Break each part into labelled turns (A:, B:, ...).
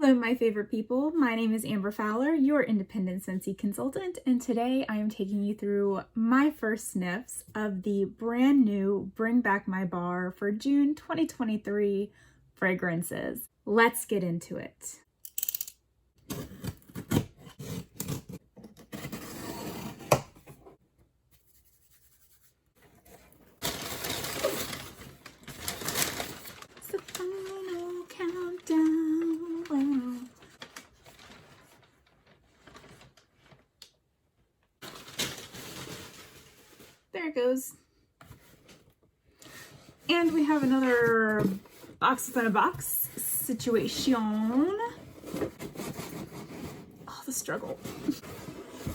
A: Hello, my favorite people. My name is Amber Fowler, your independent Scentsy consultant, and today I am taking you through my first sniffs of the brand new Bring Back My Bar for June 2023 fragrances. Let's get into it. It's the final countdown. There it goes. And we have another box within a box situation. Oh, the struggle.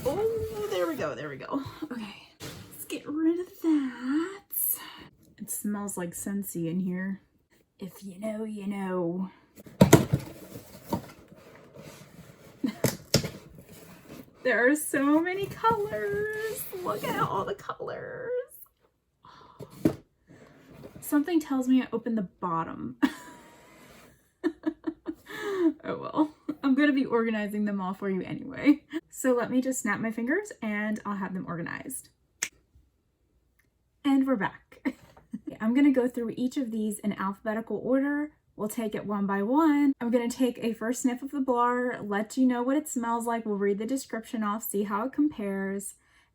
A: Oh, there we go, there we go. Okay, let's get rid of that. It smells like Scentsy in here. If you know, you know. There are so many colors. Look at all the colors. Something tells me I opened the bottom. Oh well, I'm gonna be organizing them all for you anyway. So let me just snap my fingers and I'll have them organized. And we're back. I'm gonna go through each of these in alphabetical order. We'll take it one by one. I'm gonna take a first sniff of the bar, let you know what it smells like. We'll read the description off, see how it compares.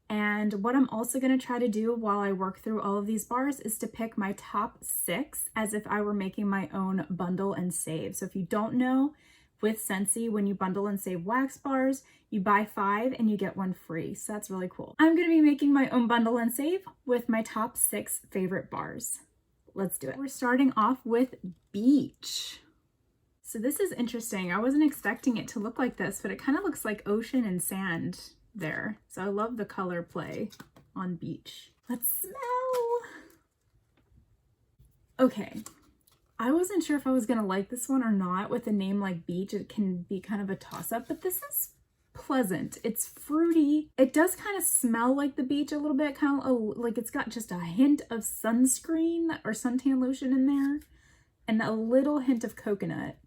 A: And what I'm also gonna try to do while I work through all of these bars is to pick my top 6 as if I were making my own bundle and save. So if you don't know, with Scentsy, when you bundle and save wax bars, you buy 5 and you get 1 free. So that's really cool. I'm gonna be making my own bundle and save with my top 6 favorite bars. Let's do it. We're starting off with Beach. So this is interesting. I wasn't expecting it to look like this, but it kind of looks like ocean and sand there. So I love the color play on Beach. Let's smell. Okay. I wasn't sure if I was gonna like this one or not. With a name like Beach, it can be kind of a toss-up, but this is pleasant. It's fruity. It does kind of smell like the beach a little bit, kind of like it's got just a hint of sunscreen or suntan lotion in there and a little hint of coconut.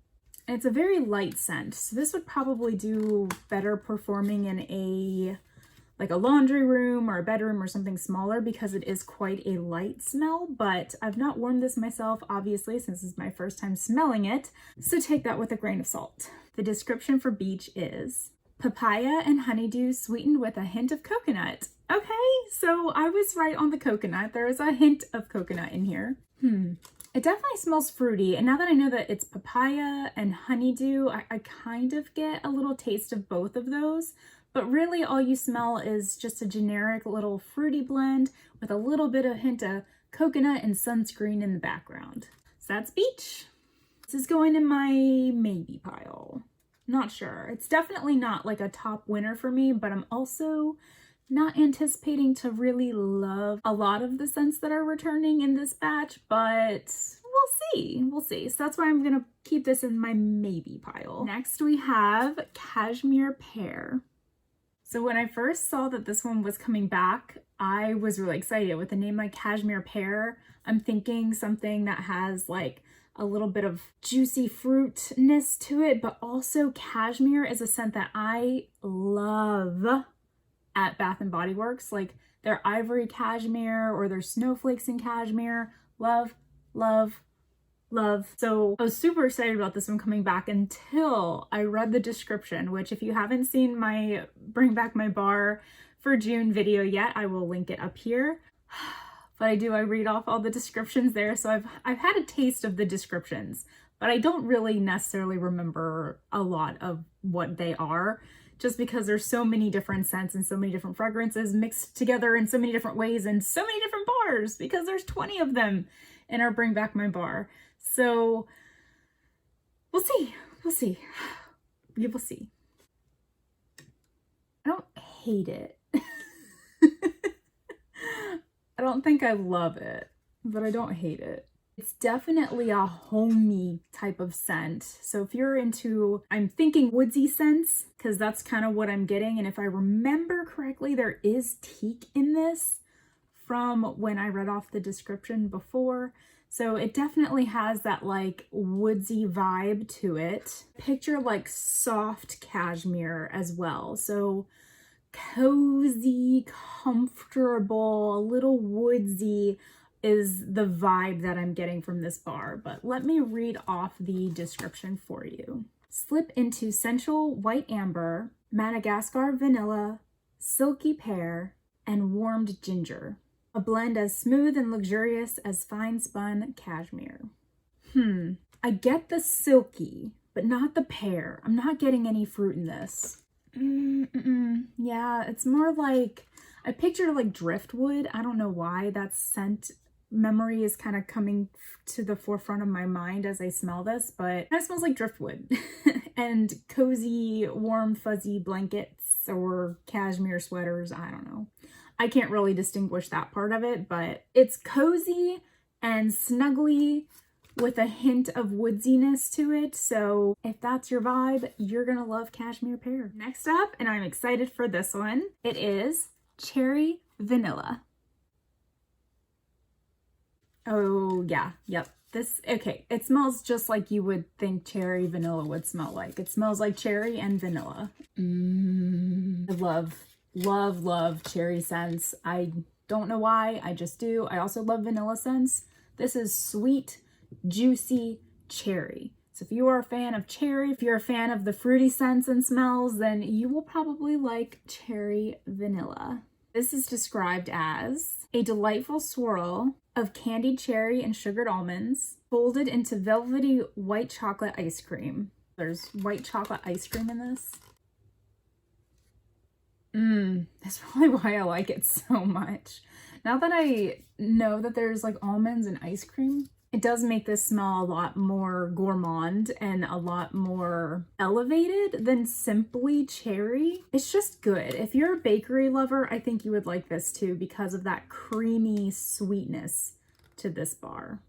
A: And it's a very light scent, so this would probably do better performing in a laundry room or a bedroom or something smaller because it is quite a light smell. But I've not worn this myself, obviously, since this is my first time smelling it, so take that with a grain of salt. The description for Beach is papaya and honeydew sweetened with a hint of coconut. Okay, so I was right on the coconut. There is a hint of coconut in here. It definitely smells fruity, and now that I know that it's papaya and honeydew, I kind of get a little taste of both of those, but really all you smell is just a generic little fruity blend with a little bit of hint of coconut and sunscreen in the background. So that's Beach. This is going in my maybe pile. Not sure. It's definitely not like a top winner for me, but I'm also not anticipating to really love a lot of the scents that are returning in this batch, but we'll see. We'll see. So that's why I'm going to keep this in my maybe pile. Next we have Cashmere Pear. So when I first saw that this one was coming back, I was really excited. With a name like Cashmere Pear, I'm thinking something that has like a little bit of juicy fruitness to it, but also cashmere is a scent that I love at Bath & Body Works. Like their ivory cashmere or their snowflakes in cashmere. Love, love, love. So I was super excited about this one coming back until I read the description, which if you haven't seen my Bring Back My Bar for June video yet, I will link it up here. But I read off all the descriptions there, so I've had a taste of the descriptions, but I don't really necessarily remember a lot of what they are, just because there's so many different scents and so many different fragrances mixed together in so many different ways and so many different bars, because there's 20 of them in our Bring Back My Bar. So we'll see. We will see. I don't hate it. I don't think I love it, but I don't hate it. It's definitely a homey type of scent. So if you're into, I'm thinking woodsy scents, because that's kind of what I'm getting. And if I remember correctly, there is teak in this from when I read off the description before. So it definitely has that like woodsy vibe to it. Picture like soft cashmere as well. So cozy, comfortable, a little woodsy is the vibe that I'm getting from this bar. But let me read off the description for you. Slip into sensual white amber, Madagascar vanilla, silky pear, and warmed ginger. A blend as smooth and luxurious as fine spun cashmere. I get the silky, but not the pear. I'm not getting any fruit in this. Yeah, it's more like, I picture like driftwood. I don't know why that scent memory is kind of coming to the forefront of my mind as I smell this, but it kind of smells like driftwood and cozy, warm, fuzzy blankets or cashmere sweaters. I don't know. I can't really distinguish that part of it, but it's cozy and snuggly with a hint of woodsiness to it. So if that's your vibe, you're gonna love Cashmere Pear. Next up, and I'm excited for this one, it is Cherry Vanilla. Oh yeah, yep. Okay, it smells just like you would think cherry vanilla would smell like. It smells like cherry and vanilla. I love cherry scents. I don't know why, I just do. I also love vanilla scents. This is sweet, juicy cherry. So if you are a fan of cherry, if you're a fan of the fruity scents and smells, then you will probably like Cherry Vanilla. This is described as a delightful swirl of candied cherry and sugared almonds folded into velvety white chocolate ice cream. There's white chocolate ice cream in this. That's probably why I like it so much. Now that I know that there's like almonds and ice cream, it does make this smell a lot more gourmand and a lot more elevated than simply cherry. It's just good. If you're a bakery lover, I think you would like this too because of that creamy sweetness to this bar.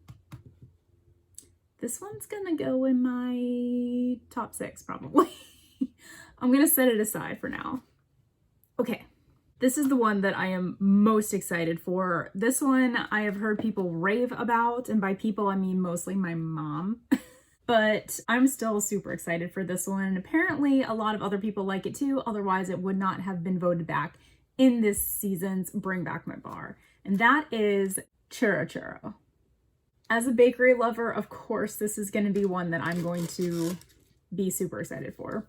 A: This one's gonna go in my top 6 probably. I'm gonna set it aside for now. Okay. This is the one that I am most excited for. This one I have heard people rave about, and by people I mean mostly my mom. But I'm still super excited for this one, and apparently a lot of other people like it too, otherwise it would not have been voted back in this season's Bring Back My Bar. And that is Churro. As a bakery lover, of course, this is going to be one that I'm going to be super excited for.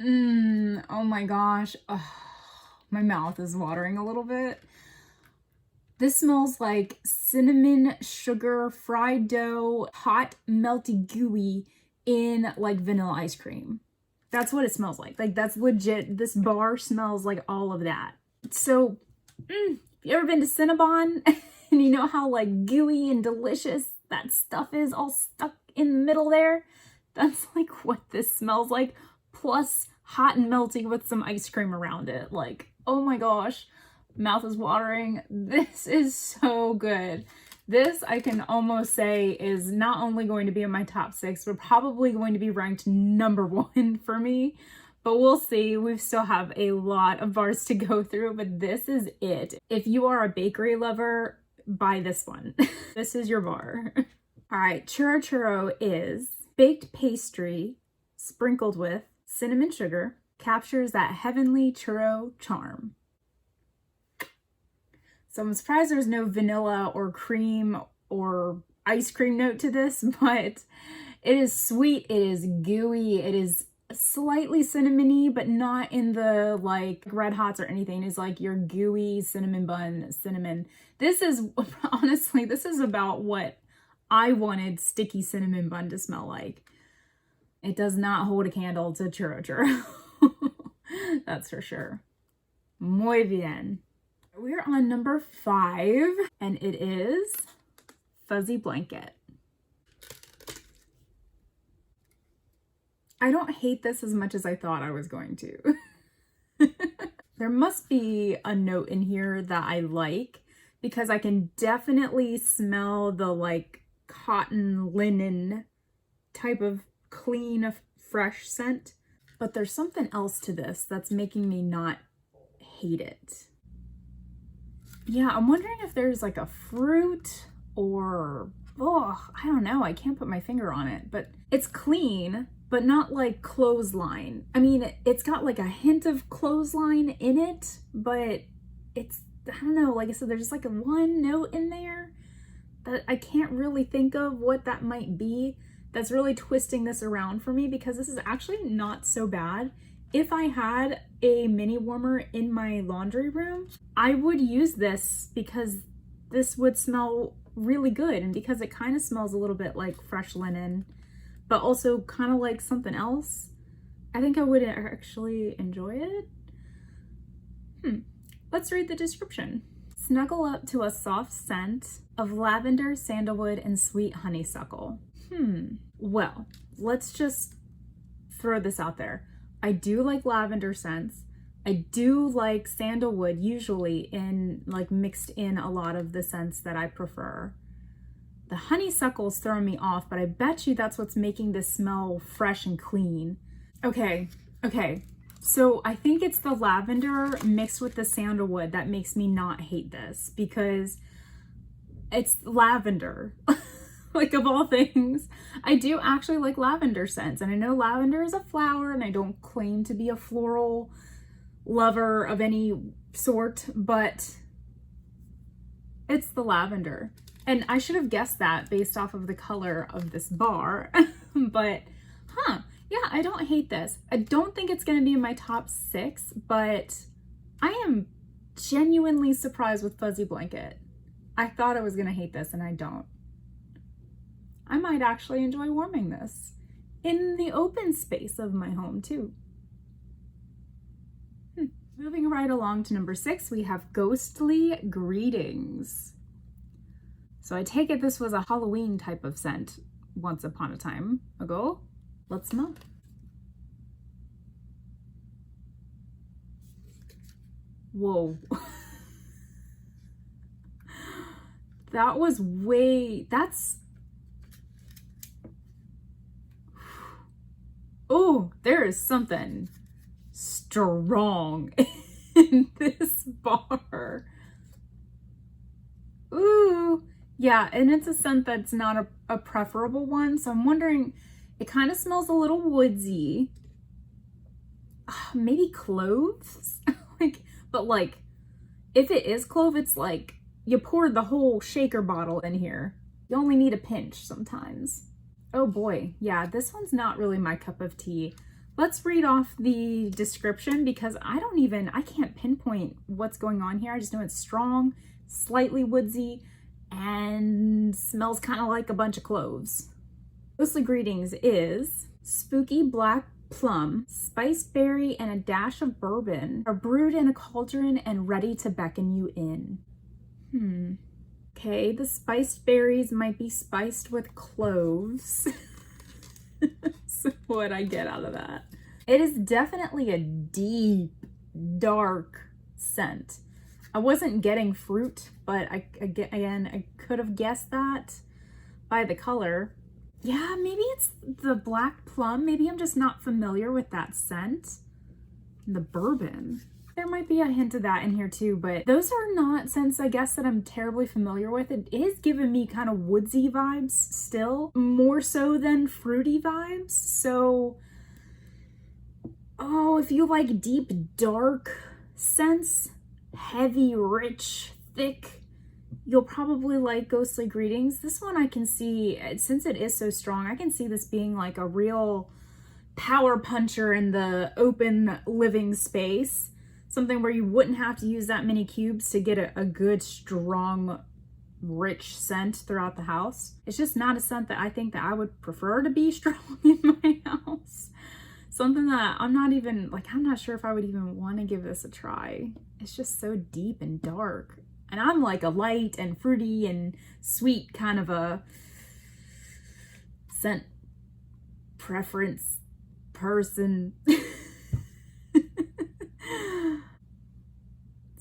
A: Oh my gosh. Ugh. My mouth is watering a little bit. This smells like cinnamon, sugar, fried dough, hot, melty, gooey in like vanilla ice cream. That's what it smells like. Like that's legit. This bar smells like all of that. So, if you ever been to Cinnabon and you know how like gooey and delicious that stuff is all stuck in the middle there? That's like what this smells like. Plus hot and melty with some ice cream around it. Like, oh my gosh, mouth is watering. This is so good. This I can almost say is not only going to be in my top 6, but probably going to be ranked number 1 for me. But we'll see. We still have a lot of bars to go through, but this is it. If you are a bakery lover, buy this one. This is your bar. All right, Churro is baked pastry sprinkled with cinnamon sugar, captures that heavenly churro charm. So I'm surprised there's no vanilla or cream or ice cream note to this, but it is sweet, it is gooey, it is slightly cinnamony, but not in the like red hots or anything. It's like your gooey cinnamon bun cinnamon. This is, honestly, this is about what I wanted sticky cinnamon bun to smell like. It does not hold a candle to Churro. That's for sure. Muy bien. We're on number 5, and it is Fuzzy Blanket. I don't hate this as much as I thought I was going to. There must be a note in here that I like because I can definitely smell the like cotton linen type of clean, fresh scent. But there's something else to this that's making me not hate it. Yeah, I'm wondering if there's like a fruit or, oh, I don't know. I can't put my finger on it, but it's clean, but not like clothesline. I mean, it's got like a hint of clothesline in it, but it's, I don't know, like I said, there's just like a one note in there that I can't really think of what that might be that's really twisting this around for me, because this is actually not so bad. If I had a mini warmer in my laundry room, I would use this because this would smell really good, and because it kind of smells a little bit like fresh linen, but also kind of like something else, I think I would actually enjoy it. Let's read the description. Snuggle up to a soft scent of lavender, sandalwood, and sweet honeysuckle. Well, let's just throw this out there. I do like lavender scents. I do like sandalwood, usually in like mixed in a lot of the scents that I prefer. The honeysuckle's throwing me off, but I bet you that's what's making this smell fresh and clean. Okay. So I think it's the lavender mixed with the sandalwood that makes me not hate this, because it's lavender. Like, of all things, I do actually like lavender scents, and I know lavender is a flower, and I don't claim to be a floral lover of any sort, but it's the lavender. And I should have guessed that based off of the color of this bar, but yeah, I don't hate this. I don't think it's gonna be in my top 6, but I am genuinely surprised with Fuzzy Blanket. I thought I was gonna hate this, and I don't. I might actually enjoy warming this in the open space of my home too. Moving right along to number 6, we have Ghostly Greetings. So I take it this was a Halloween type of scent once upon a time ago. Let's smell. Whoa. That was that's, oh, there is something strong in this bar. Ooh, yeah, and it's a scent that's not a preferable one, so I'm wondering, it kind of smells a little woodsy. Maybe cloves? But like, if it is clove, it's like you poured the whole shaker bottle in here. You only need a pinch sometimes. Oh boy, yeah, this one's not really my cup of tea. Let's read off the description, because I can't pinpoint what's going on here. I just know it's strong, slightly woodsy, and smells kind of like a bunch of cloves. Ghostly Greetings is spooky black plum, spiced berry, and a dash of bourbon are brewed in a cauldron and ready to beckon you in. Okay, the spiced berries might be spiced with cloves. So what I get out of that? It is definitely a deep, dark scent. I wasn't getting fruit, but I could have guessed that by the color. Yeah, maybe it's the black plum. Maybe I'm just not familiar with that scent. The bourbon. There might be a hint of that in here too, but those are not scents, I guess, that I'm terribly familiar with. It is giving me kind of woodsy vibes still, more so than fruity vibes. So, oh, if you like deep, dark scents, heavy, rich, thick, you'll probably like Ghostly Greetings. This one I can see, since it is so strong, I can see this being like a real power puncher in the open living space. Something where you wouldn't have to use that many cubes to get a good, strong, rich scent throughout the house. It's just not a scent that I think that I would prefer to be strong in my house. Something that I'm not sure if I would even want to give this a try. It's just so deep and dark. And I'm like a light and fruity and sweet kind of a scent preference person.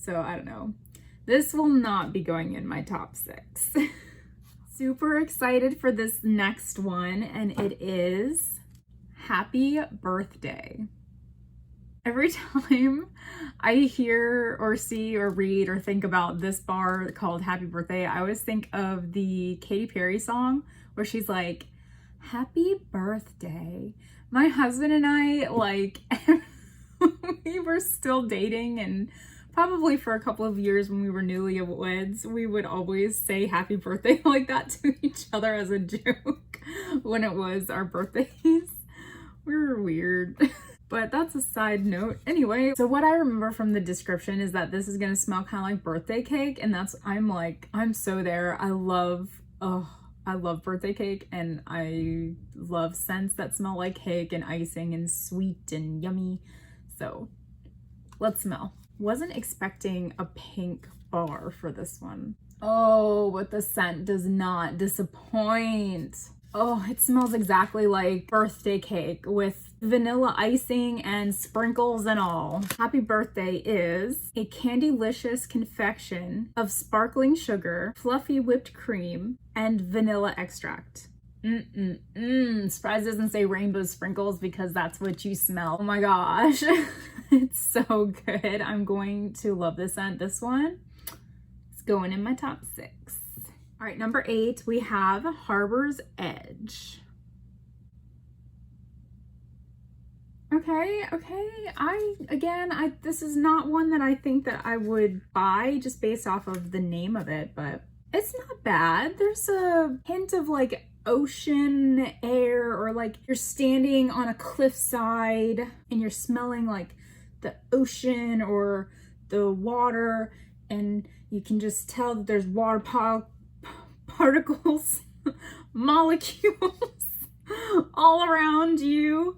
A: So I don't know. This will not be going in my top 6. Super excited for this next one, and it is Happy Birthday. Every time I hear or see or read or think about this bar called Happy Birthday, I always think of the Katy Perry song where she's like, "Happy birthday." My husband and I, like, we were still dating, and probably for a couple of years when we were newlyweds, we would always say happy birthday like that to each other as a joke when it was our birthdays. We were weird. But that's a side note. Anyway, so what I remember from the description is that this is gonna smell kind of like birthday cake, and I'm so there. I love birthday cake, and I love scents that smell like cake and icing and sweet and yummy. So let's smell. Wasn't expecting a pink bar for this one. Oh, but the scent does not disappoint. Oh, it smells exactly like birthday cake with vanilla icing and sprinkles and all. Happy Birthday is a candylicious confection of sparkling sugar, fluffy whipped cream, and vanilla extract. Surprised it doesn't say rainbow sprinkles because that's what you smell. Oh my gosh, it's so good. I'm going to love this scent. This one is going in my top 6. All right, number 8, we have Harbor's Edge. Okay. This is not one that I think that I would buy just based off of the name of it, but it's not bad. There's a hint of like ocean air, or like you're standing on a cliffside and you're smelling like the ocean or the water, and you can just tell that there's water particles, molecules all around you,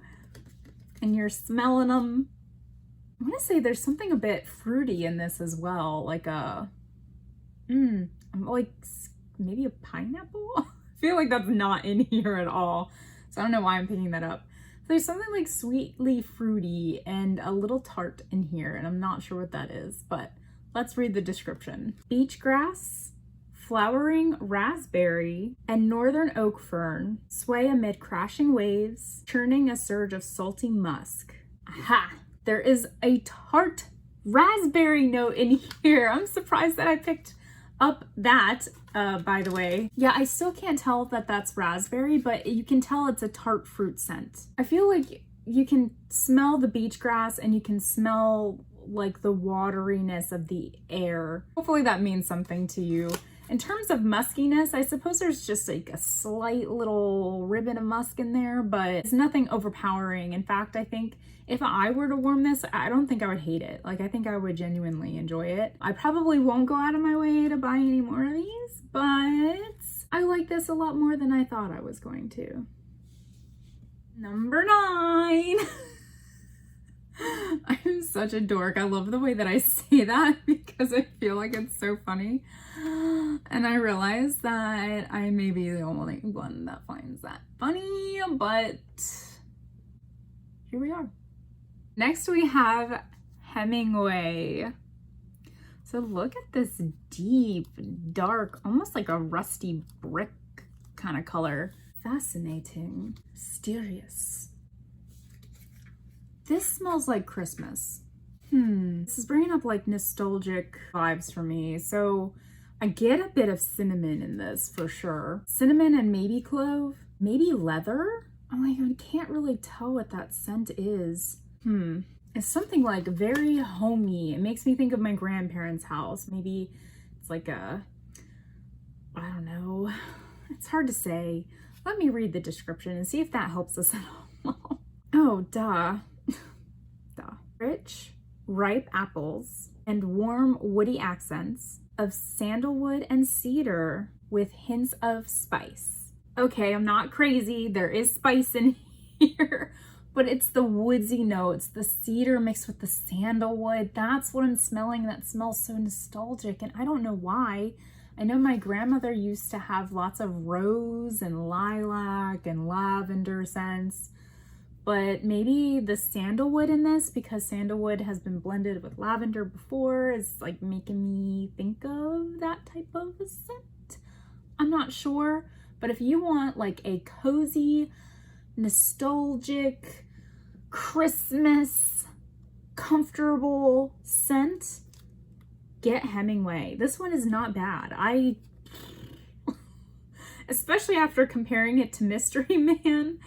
A: and you're smelling them. I want to say there's something a bit fruity in this as well, like like maybe a pineapple. I feel like that's not in here at all, so I don't know why I'm picking that up. There's something like sweetly fruity and a little tart in here, and I'm not sure what that is, but let's read the description. Beach grass, flowering raspberry, and northern oak fern sway amid crashing waves, churning a surge of salty musk. Aha! There is a tart raspberry note in here. I'm surprised that I picked up that, by the way. Yeah, I still can't tell that that's raspberry, but you can tell it's a tart fruit scent. I feel like you can smell the beach grass and you can smell like the wateriness of the air. Hopefully that means something to you. In terms of muskiness, I suppose there's just like a slight little ribbon of musk in there, but it's nothing overpowering. In fact, I think if I were to warm this, I don't think I would hate it. Like, I think I would genuinely enjoy it. I probably won't go out of my way to buy any more of these, but I like this a lot more than I thought I was going to. Number 9. I'm such a dork. I love the way that I say that because I feel like it's so funny. And I realize that I may be the only one that finds that funny, but here we are. Next we have Hemingway. So look at this deep, dark, almost like a rusty brick kind of color. Fascinating, mysterious. This smells like Christmas. This is bringing up like nostalgic vibes for me. So I get a bit of cinnamon in this for sure. Cinnamon and maybe clove, maybe leather. Oh my God, I can't really tell what that scent is. It's something like very homey. It makes me think of my grandparents' house. Maybe it's like I don't know. It's hard to say. Let me read the description and see if that helps us at all. Oh, duh. Rich, ripe apples and warm woody accents of sandalwood and cedar with hints of spice. Okay, I'm not crazy. There is spice in here, but it's the woodsy notes, the cedar mixed with the sandalwood. That's what I'm smelling. That smells so nostalgic, and I don't know why. I know my grandmother used to have lots of rose and lilac and lavender scents, but maybe the sandalwood in this, because sandalwood has been blended with lavender before, is like making me think of that type of a scent. I'm not sure, but if you want like a cozy, nostalgic, Christmas comfortable scent, get Hemingway. This one is not bad. Especially after comparing it to Mystery Man,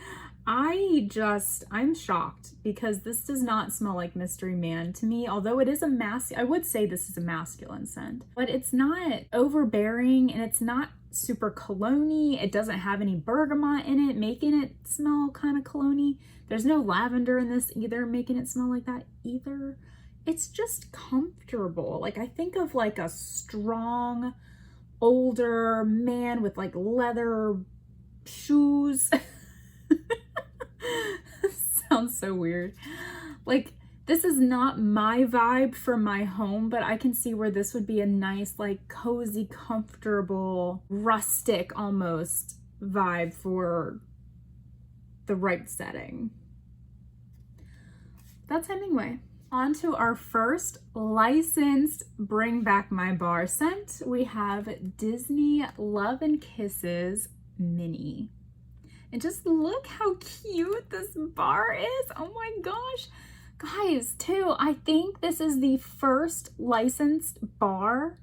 A: I'm shocked because this does not smell like Mystery Man to me, although it is I would say this is a masculine scent, but it's not overbearing and it's not super cologne-y. It doesn't have any bergamot in it, making it smell kind of cologne-y. There's no lavender in this either, making it smell like that either. It's just comfortable. Like, I think of like a strong, older man with like leather shoes. Sounds so weird. Like, this is not my vibe for my home, but I can see where this would be a nice, like, cozy, comfortable, rustic almost vibe for the right setting. That's Hemingway. On to our first licensed Bring Back My Bar scent. We have Disney Love and Kisses Minnie. And just look how cute this bar is. Oh my gosh. Guys, too, I think this is the first licensed bar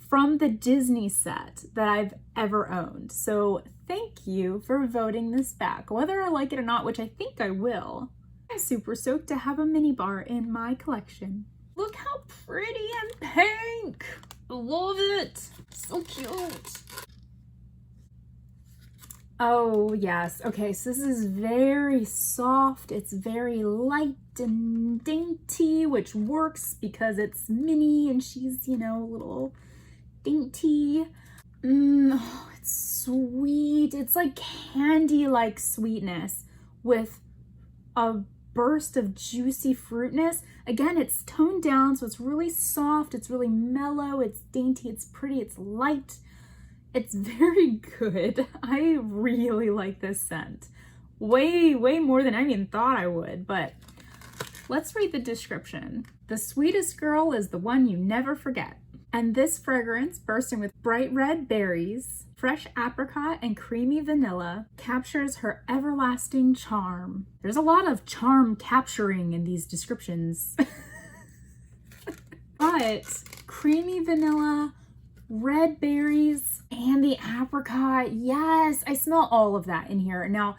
A: from the Disney set that I've ever owned. So thank you for voting this back, whether I like it or not, which I think I will. I'm super stoked to have a mini bar in my collection. Look how pretty and pink. Love it. So cute. Oh yes, okay, so this is very soft, it's very light and dainty, which works because it's Minnie and she's, you know, a little dainty. Oh, it's sweet. It's like candy-like sweetness with a burst of juicy fruitness. Again, it's toned down, so it's really soft, it's really mellow, it's dainty, it's pretty, it's light. It's very good. I really like this scent. Way more than I even thought I would, but let's read the description. The sweetest girl is the one you never forget. And this fragrance, bursting with bright red berries, fresh apricot, and creamy vanilla, captures her everlasting charm. There's a lot of charm capturing in these descriptions. But creamy vanilla, red berries, and the apricot. Yes, I smell all of that in here. Now,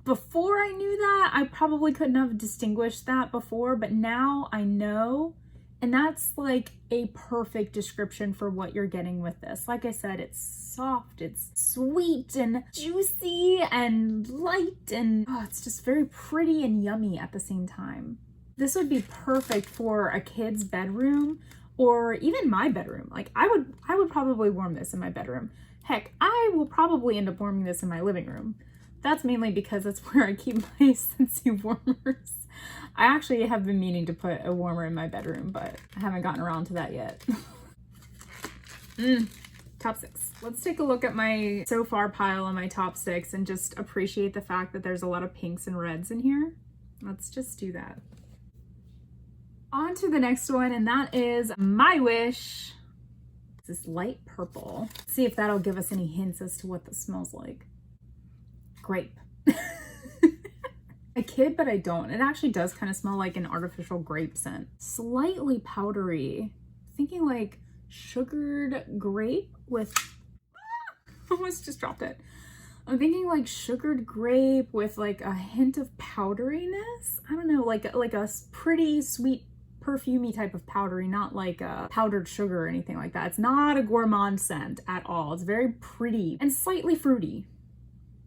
A: before I knew that, I probably couldn't have distinguished that before, but now I know. And that's like a perfect description for what you're getting with this. Like I said, it's soft, it's sweet and juicy and light, and oh, it's just very pretty and yummy at the same time. This would be perfect for a kid's bedroom or even my bedroom. Like I would probably warm this in my bedroom. Heck, I will probably end up warming this in my living room. That's mainly because that's where I keep my Scentsy warmers. I actually have been meaning to put a warmer in my bedroom, but I haven't gotten around to that yet. Top 6. Let's take a look at my so far pile on my top 6 and just appreciate the fact that there's a lot of pinks and reds in here. Let's just do that. On to the next one, and that is My Wish. It's this light purple. Let's see if that'll give us any hints as to what this smells like. Grape. I kid, but I don't. It actually does kind of smell like an artificial grape scent. Slightly powdery. Thinking like sugared grape with... almost just dropped it. I'm thinking like sugared grape with like a hint of powderiness. I don't know, like a pretty sweet perfumey type of powdery, not like a powdered sugar or anything like that. It's not a gourmand scent at all. It's very pretty and slightly fruity.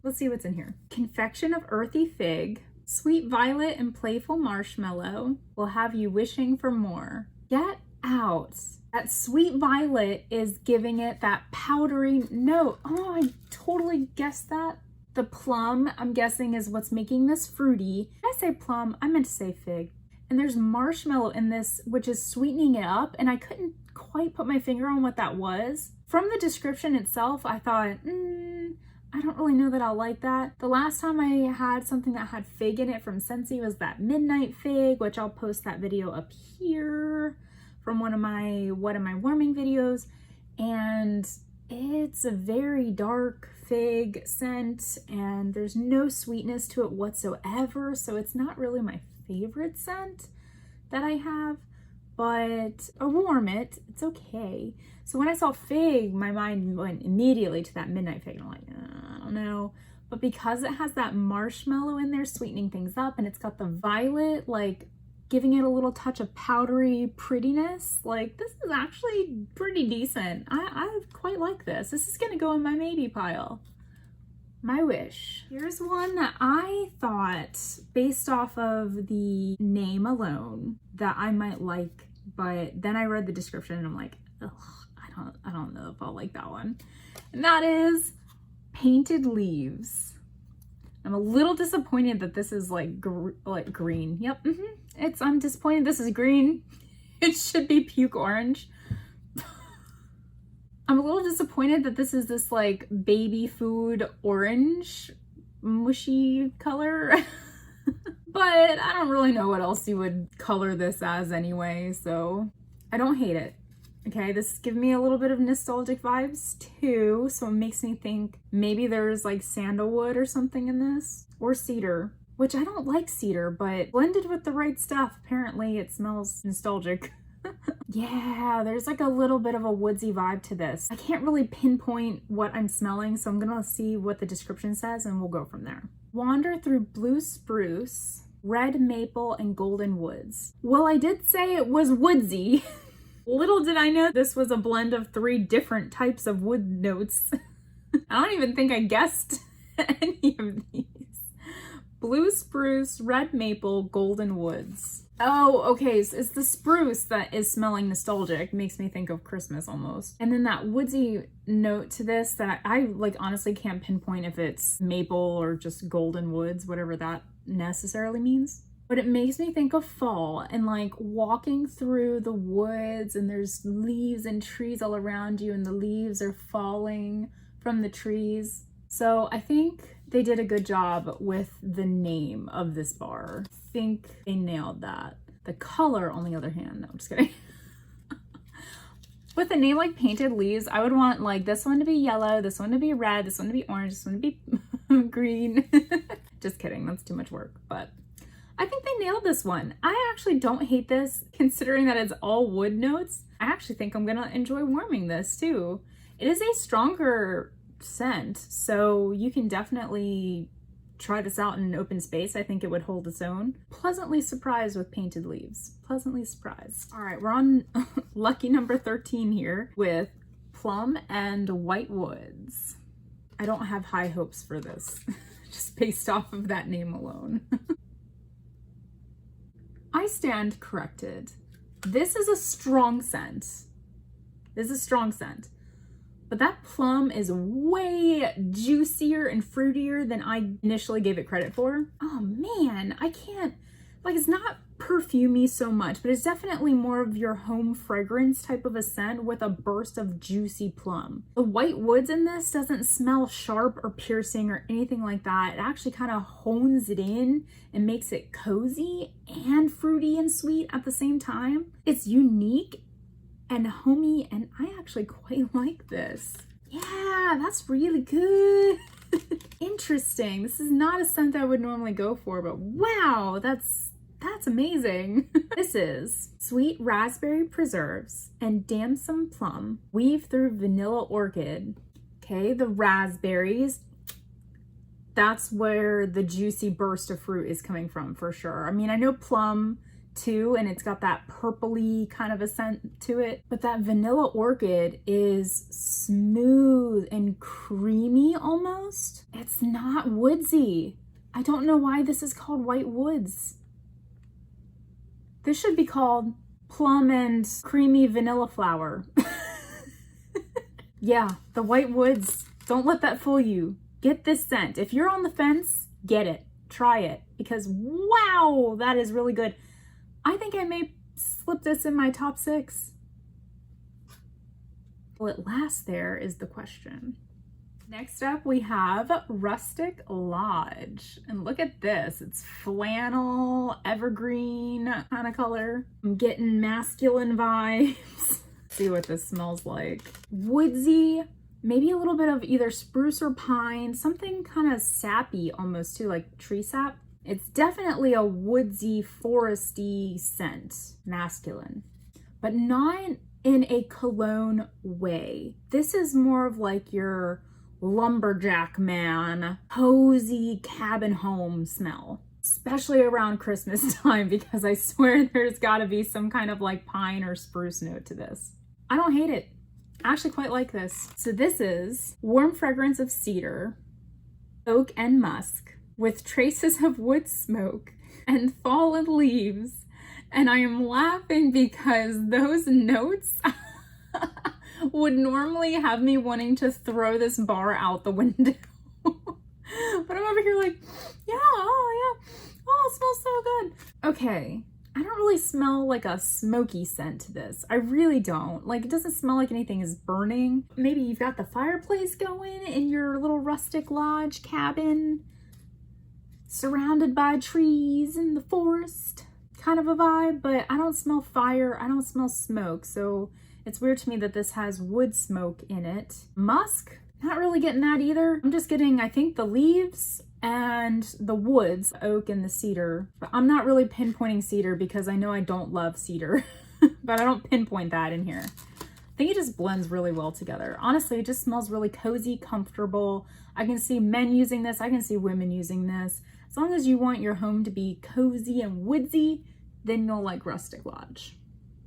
A: Let's see what's in here. Confection of earthy fig, sweet violet and playful marshmallow will have you wishing for more. Get out. That sweet violet is giving it that powdery note. Oh, I totally guessed that. The plum, I'm guessing, is what's making this fruity. Did I say plum? I meant to say fig. And there's marshmallow in this, which is sweetening it up, and I couldn't quite put my finger on what that was. From the description itself, I thought, I don't really know that I'll like that. The last time I had something that had fig in it from Scentsy was that Midnight Fig, which I'll post that video up here from one of my What Am I Warming videos. And it's a very dark fig scent and there's no sweetness to it whatsoever. So it's not really my favorite scent. that I have, but I warm it. It's okay. So when I saw fig, my mind went immediately to that midnight fig. I'm like, I don't know. But because it has that marshmallow in there sweetening things up, and it's got the violet, like giving it a little touch of powdery prettiness, like this is actually pretty decent. I quite like this. This is gonna go in my maybe pile. My wish. Here's one that I thought, based off of the name alone, that I might like, but then I read the description and I'm like, ugh, I don't know if I'll like that one. And that is Painted Leaves. I'm a little disappointed that this is like green. Yep, I'm disappointed this is green. It should be puke orange. I'm a little disappointed that this is this like baby food orange mushy color. But I don't really know what else you would color this as anyway, so I don't hate it. Okay, this is giving me a little bit of nostalgic vibes too, so it makes me think maybe there's like sandalwood or something in this, or cedar, which I don't like cedar, but blended with the right stuff, apparently it smells nostalgic. Yeah, there's like a little bit of a woodsy vibe to this. I can't really pinpoint what I'm smelling, so I'm gonna see what the description says and we'll go from there. Wander through blue spruce, red maple, and golden woods. Well, I did say it was woodsy. Little did I know this was a blend of 3 different types of wood notes. I don't even think I guessed any of these. Blue spruce, red maple, golden woods. Oh, okay, so it's the spruce that is smelling nostalgic. Makes me think of Christmas almost. And then that woodsy note to this that I like honestly can't pinpoint if it's maple or just golden woods, whatever that necessarily means. But it makes me think of fall and like walking through the woods and there's leaves and trees all around you and the leaves are falling from the trees. So I think they did a good job with the name of this bar. I think they nailed that. The color, on the other hand, no, I'm just kidding. With a name like Painted Leaves, I would want like this one to be yellow, this one to be red, this one to be orange, this one to be green. Just kidding, that's too much work, but I think they nailed this one. I actually don't hate this, considering that it's all wood notes. I actually think I'm gonna enjoy warming this too. It is a stronger scent, so you can definitely try this out in an open space. I think it would hold its own. Pleasantly surprised with Painted Leaves. Pleasantly surprised. All right, we're on lucky number 13 here with Plum and White Woods. I don't have high hopes for this, just based off of that name alone. I stand corrected. This is a strong scent. This is a strong scent. But that plum is way juicier and fruitier than I initially gave it credit for. Oh man, I can't, like it's not perfumey so much, but it's definitely more of your home fragrance type of a scent with a burst of juicy plum. The white woods in this doesn't smell sharp or piercing or anything like that. It actually kind of hones it in and makes it cozy and fruity and sweet at the same time. It's unique and homey, and I actually quite like this. Yeah, that's really good. Interesting. This is not a scent I would normally go for, but wow, that's amazing. This is Sweet Raspberry Preserves and Damson Plum Weave Through Vanilla Orchid. Okay, the raspberries, that's where the juicy burst of fruit is coming from for sure. I mean, I know plum too, and it's got that purpley kind of a scent to it, but that vanilla orchid is smooth and creamy almost. It's not woodsy. I don't know why this is called White Woods. This should be called Plum and Creamy Vanilla Flower. Yeah, the White Woods. Don't let that fool you. Get this scent. If you're on the fence, get it. Try it. Because wow, that is really good. I think I may slip this in my top 6. Will it last there is the question. Next up we have Rustic Lodge. And look at this. It's flannel, evergreen kind of color. I'm getting masculine vibes. See what this smells like. Woodsy, maybe a little bit of either spruce or pine, something kind of sappy almost too, like tree sap. It's definitely a woodsy, foresty scent, masculine, but not in a cologne way. This is more of like your lumberjack man, cozy cabin home smell, especially around Christmas time, because I swear there's gotta be some kind of like pine or spruce note to this. I don't hate it. I actually quite like this. So this is warm fragrance of cedar, oak and musk, with traces of wood smoke and fallen leaves. And I am laughing because those notes would normally have me wanting to throw this bar out the window. But I'm over here like, yeah, oh yeah, oh, it smells so good. Okay, I don't really smell like a smoky scent to this. I really don't. Like, it doesn't smell like anything is burning. Maybe you've got the fireplace going in your little rustic lodge cabin, surrounded by trees in the forest, kind of a vibe, but I don't smell fire, I don't smell smoke, so it's weird to me that this has wood smoke in it. Musk, not really getting that either. I'm just getting, I think, the leaves and the woods, the oak and the cedar, but I'm not really pinpointing cedar because I know I don't love cedar, but I don't pinpoint that in here. I think it just blends really well together. Honestly, it just smells really cozy, comfortable. I can see men using this, I can see women using this. As long as you want your home to be cozy and woodsy, then you'll like Rustic Lodge.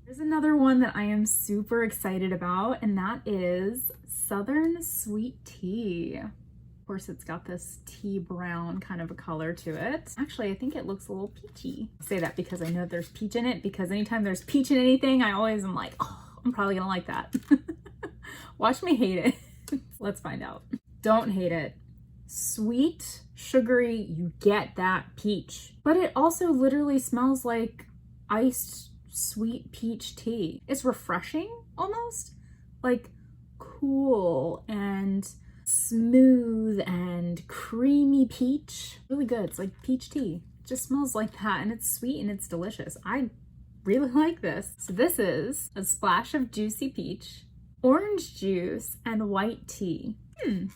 A: There's another one that I am super excited about, and that is Southern Sweet Tea. Of course, it's got this tea brown kind of a color to it. Actually, I think it looks a little peachy. I say that because I know there's peach in it, because anytime there's peach in anything, I always am like, oh, I'm probably gonna like that. Watch me hate it. Let's find out. Don't hate it. Sweet, sugary, you get that peach, but it also literally smells like iced sweet peach tea. It's refreshing almost, like cool and smooth and creamy peach. Really good. It's like peach tea. It just smells like that, and it's sweet and it's delicious. I really like this. So this is a splash of juicy peach, orange juice, and white tea.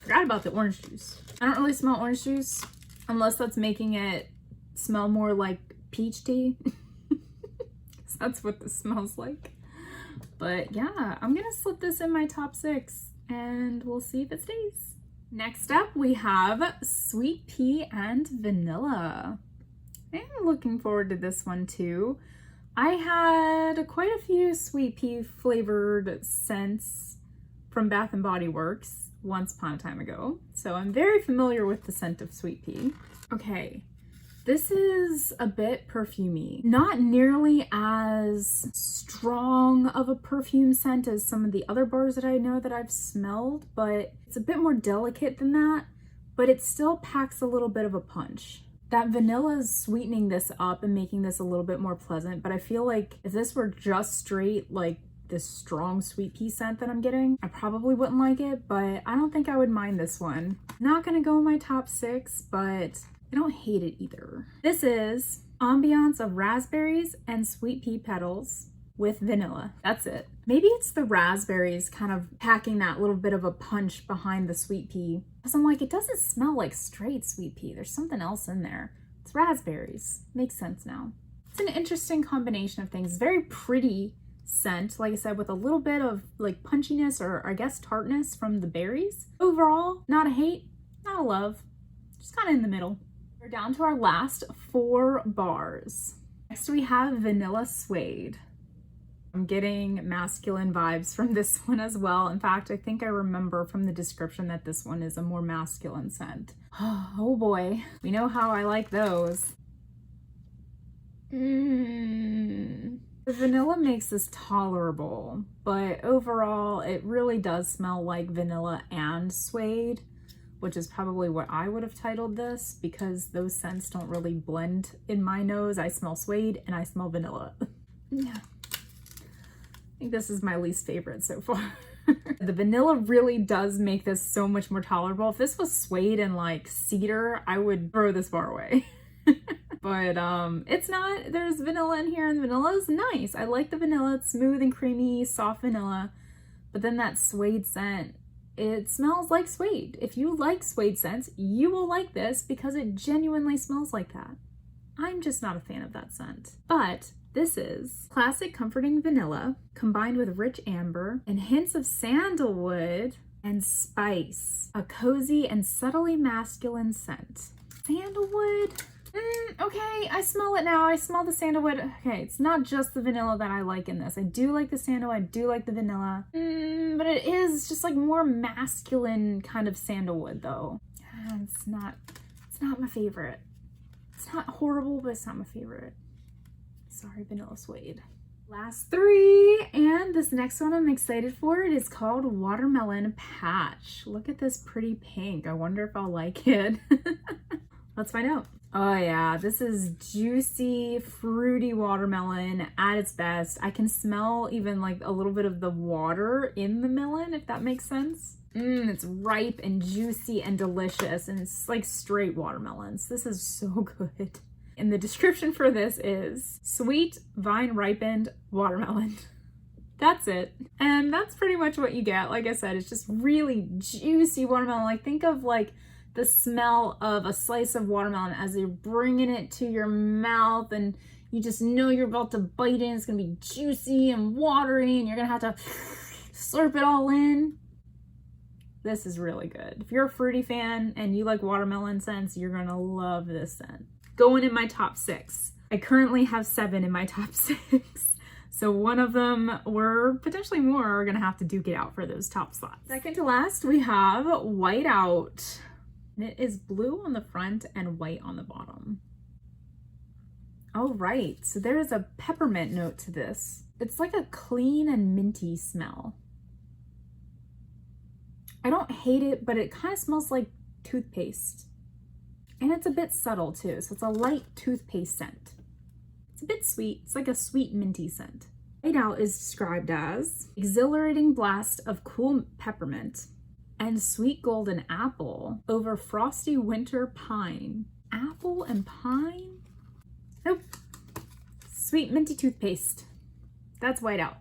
A: Forgot about the orange juice. I don't really smell orange juice unless that's making it smell more like peach tea. That's what this smells like. But yeah, I'm gonna slip this in my top 6 and we'll see if it stays. Next up, we have Sweet Pea and Vanilla. I'm looking forward to this one too. I had quite a few Sweet Pea flavored scents from Bath & Body Works once upon a time ago, so I'm very familiar with the scent of Sweet Pea. Okay, this is a bit perfumey. Not nearly as strong of a perfume scent as some of the other bars that I know that I've smelled, but it's a bit more delicate than that, but it still packs a little bit of a punch. That vanilla is sweetening this up and making this a little bit more pleasant, but I feel like if this were just straight like this strong sweet pea scent that I'm getting, I probably wouldn't like it, but I don't think I would mind this one. Not gonna go in my top 6, but I don't hate it either. This is ambiance of raspberries and sweet pea petals with vanilla. That's it. Maybe it's the raspberries kind of packing that little bit of a punch behind the sweet pea. Because I'm like, it doesn't smell like straight sweet pea. There's something else in there. It's raspberries. Makes sense now. It's an interesting combination of things. Very pretty scent, like I said, with a little bit of like punchiness or I guess tartness from the berries. Overall, not a hate, not a love, just kind of in the middle. We're down to our last 4 bars. Next we have Vanilla Suede. I'm getting masculine vibes from this one as well. In fact, I think I remember from the description that this one is a more masculine scent. Oh boy, we know how I like those. The vanilla makes this tolerable, but overall it really does smell like vanilla and suede, which is probably what I would have titled this because those scents don't really blend in my nose. I smell suede and I smell vanilla. Yeah. I think this is my least favorite so far. The vanilla really does make this so much more tolerable. If this was suede and like cedar, I would throw this bar away. But it's not. There's vanilla in here and the vanilla is nice. I like the vanilla. It's smooth and creamy, soft vanilla. But then that suede scent, it smells like suede. If you like suede scents, you will like this because it genuinely smells like that. I'm just not a fan of that scent. But this is classic comforting vanilla combined with rich amber and hints of sandalwood and spice. A cozy and subtly masculine scent. Sandalwood? Okay, I smell it now. I smell the sandalwood. Okay, it's not just the vanilla that I like in this. I do like the sandalwood. I do like the vanilla. But it is just like more masculine kind of sandalwood though. It's not my favorite. It's not horrible, but it's not my favorite. Sorry, Vanilla Suede. Last three, and this next one I'm excited for. It is called Watermelon Patch. Look at this pretty pink. I wonder if I'll like it. Let's find out. Oh yeah, this is juicy, fruity watermelon at its best. I can smell even like a little bit of the water in the melon, if that makes sense. It's ripe and juicy and delicious, and it's like straight watermelons. This is so good. And the description for this is sweet, vine ripened watermelon. That's it. And that's pretty much what you get. Like I said, it's just really juicy watermelon. Like think of like the smell of a slice of watermelon as you're bringing it to your mouth, and you just know you're about to bite in. It's gonna be juicy and watery, and you're gonna have to slurp it all in. This is really good. If you're a fruity fan and you like watermelon scents, you're gonna love this scent. Going in my top 6. I currently have 7 in my top 6. So one of them, or potentially more, are gonna have to duke it out for those top slots. Second to last, we have Whiteout. And it is blue on the front and white on the bottom. Oh, right. So there is a peppermint note to this. It's like a clean and minty smell. I don't hate it, but it kind of smells like toothpaste. And it's a bit subtle too. So it's a light toothpaste scent. It's a bit sweet. It's like a sweet minty scent. Whiteout is described as exhilarating blast of cool peppermint and sweet golden apple over frosty winter pine. Apple and pine? Nope. Sweet minty toothpaste. That's Whiteout.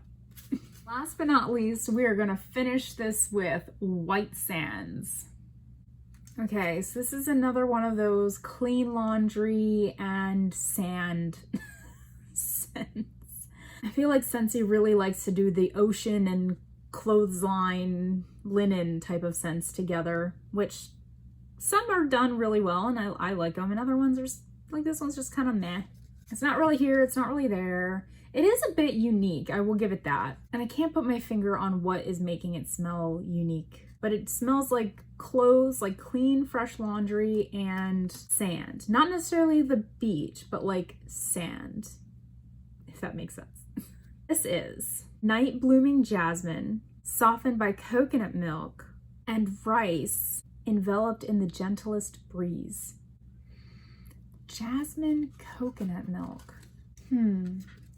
A: Last but not least, we are gonna finish this with White Sands. Okay, so this is another one of those clean laundry and sand scents. I feel like Scentsy really likes to do the ocean and clothesline linen type of scents together, which some are done really well and I like them, and other ones are like, this one's just kind of meh. It's not really here, it's not really there. It is a bit unique, I will give it that. And I can't put my finger on what is making it smell unique, but it smells like clothes, like clean, fresh laundry and sand. Not necessarily the beach, but like sand, if that makes sense. This is Night Blooming Jasmine, softened by coconut milk and rice, enveloped in the gentlest breeze. Jasmine coconut milk.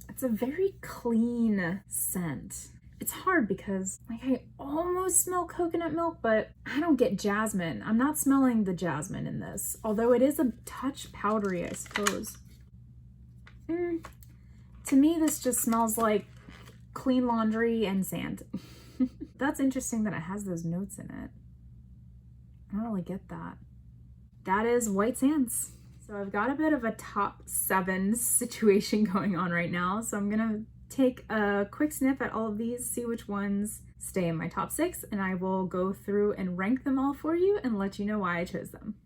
A: It's a very clean scent. It's hard because like I almost smell coconut milk, but I don't get jasmine. I'm not smelling the jasmine in this, although it is a touch powdery, I suppose. To me, this just smells like clean laundry and sand. That's interesting that it has those notes in it. I don't really get that. That is White Sands. So I've got a bit of a top 7 situation going on right now. So I'm gonna take a quick sniff at all of these, see which ones stay in my top 6, and I will go through and rank them all for you and let you know why I chose them.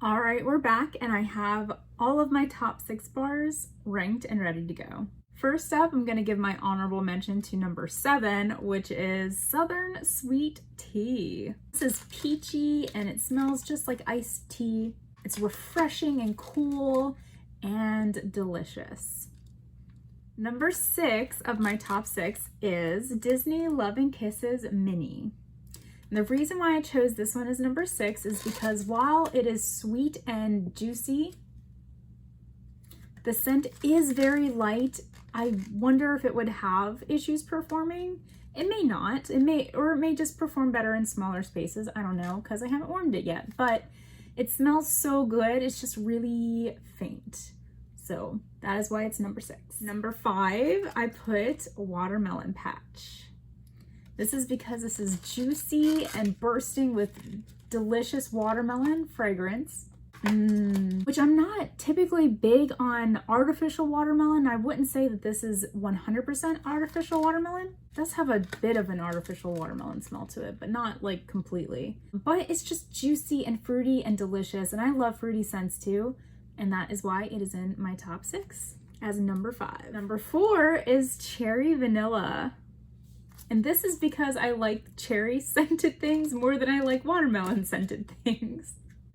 A: All right, we're back and I have all of my top 6 bars ranked and ready to go. First up, I'm gonna give my honorable mention to number 7, which is Southern Sweet Tea. This is peachy and it smells just like iced tea. It's refreshing and cool and delicious. Number 6 of my top 6 is Disney Love and Kisses Minnie. And the reason why I chose this one as number 6 is because while it is sweet and juicy, the scent is very light. I wonder if it would have issues performing. It may not. It may just perform better in smaller spaces. I don't know, because I haven't warmed it yet. But it smells so good. It's just really faint. So that is why it's number 6. Number 5, I put Watermelon Patch. This is because this is juicy and bursting with delicious watermelon fragrance. Which I'm not typically big on artificial watermelon. I wouldn't say that this is 100% artificial watermelon. It does have a bit of an artificial watermelon smell to it, but not like completely. But it's just juicy and fruity and delicious, and I love fruity scents too, and that is why it is in my top 6 as number 5. Number 4 is Cherry Vanilla. And this is because I like cherry scented things more than I like watermelon scented things.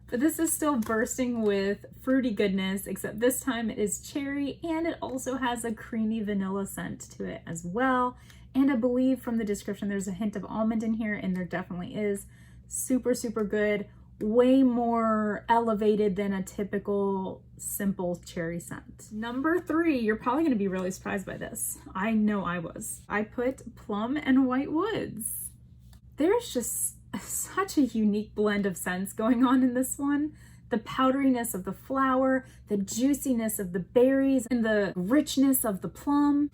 A: But this is still bursting with fruity goodness, except this time it is cherry, and it also has a creamy vanilla scent to it as well. And I believe from the description there's a hint of almond in here, and there definitely is. Super, super good. Way more elevated than a typical simple cherry scent. Number 3, you're probably going to be really surprised by this. I know I was. I put Plum and White Woods. There's just such a unique blend of scents going on in this one. The powderiness of the flower, the juiciness of the berries, and the richness of the plum.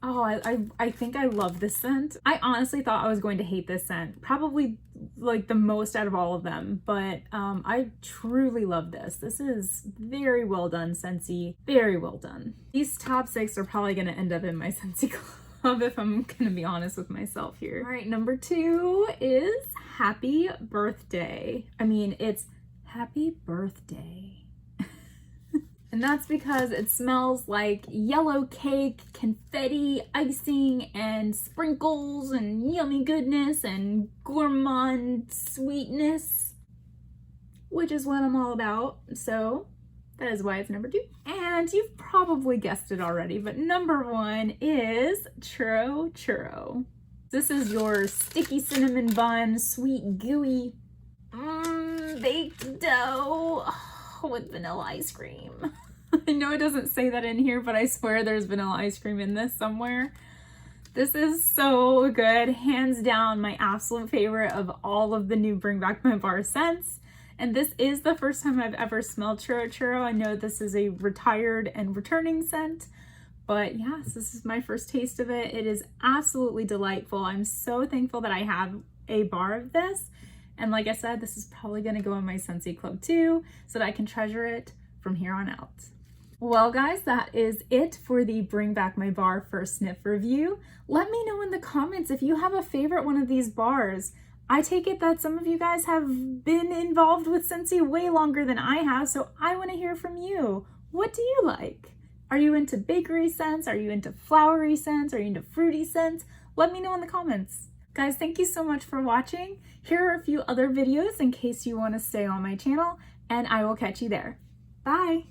A: I think I love this scent. I honestly thought I was going to hate this scent, probably like the most out of all of them, but I truly love this. This is very well done, Scentsy. Very well done. These top 6 are probably going to end up in my Scentsy club if I'm going to be honest with myself here. All right, number 2 is Happy Birthday. I mean, it's Happy Birthday. And that's because it smells like yellow cake, confetti, icing, and sprinkles, and yummy goodness, and gourmand sweetness, which is what I'm all about. So that is why it's number 2. And you've probably guessed it already, but number 1 is Churro. This is your sticky cinnamon bun, sweet, gooey, baked dough. With vanilla ice cream. I know it doesn't say that in here, but I swear there's vanilla ice cream in this somewhere. This is so good. Hands down, my absolute favorite of all of the new Bring Back My Bar scents. And this is the first time I've ever smelled Churro. I know this is a retired and returning scent, but yes, this is my first taste of it. It is absolutely delightful. I'm so thankful that I have a bar of this. And like I said, this is probably going to go in my Scentsy Club too, so that I can treasure it from here on out. Well guys, that is it for the Bring Back My Bar First Sniff review. Let me know in the comments if you have a favorite one of these bars. I take it that some of you guys have been involved with Scentsy way longer than I have, so I want to hear from you. What do you like? Are you into bakery scents? Are you into flowery scents? Are you into fruity scents? Let me know in the comments. Guys, thank you so much for watching. Here are a few other videos in case you want to stay on my channel, and I will catch you there. Bye!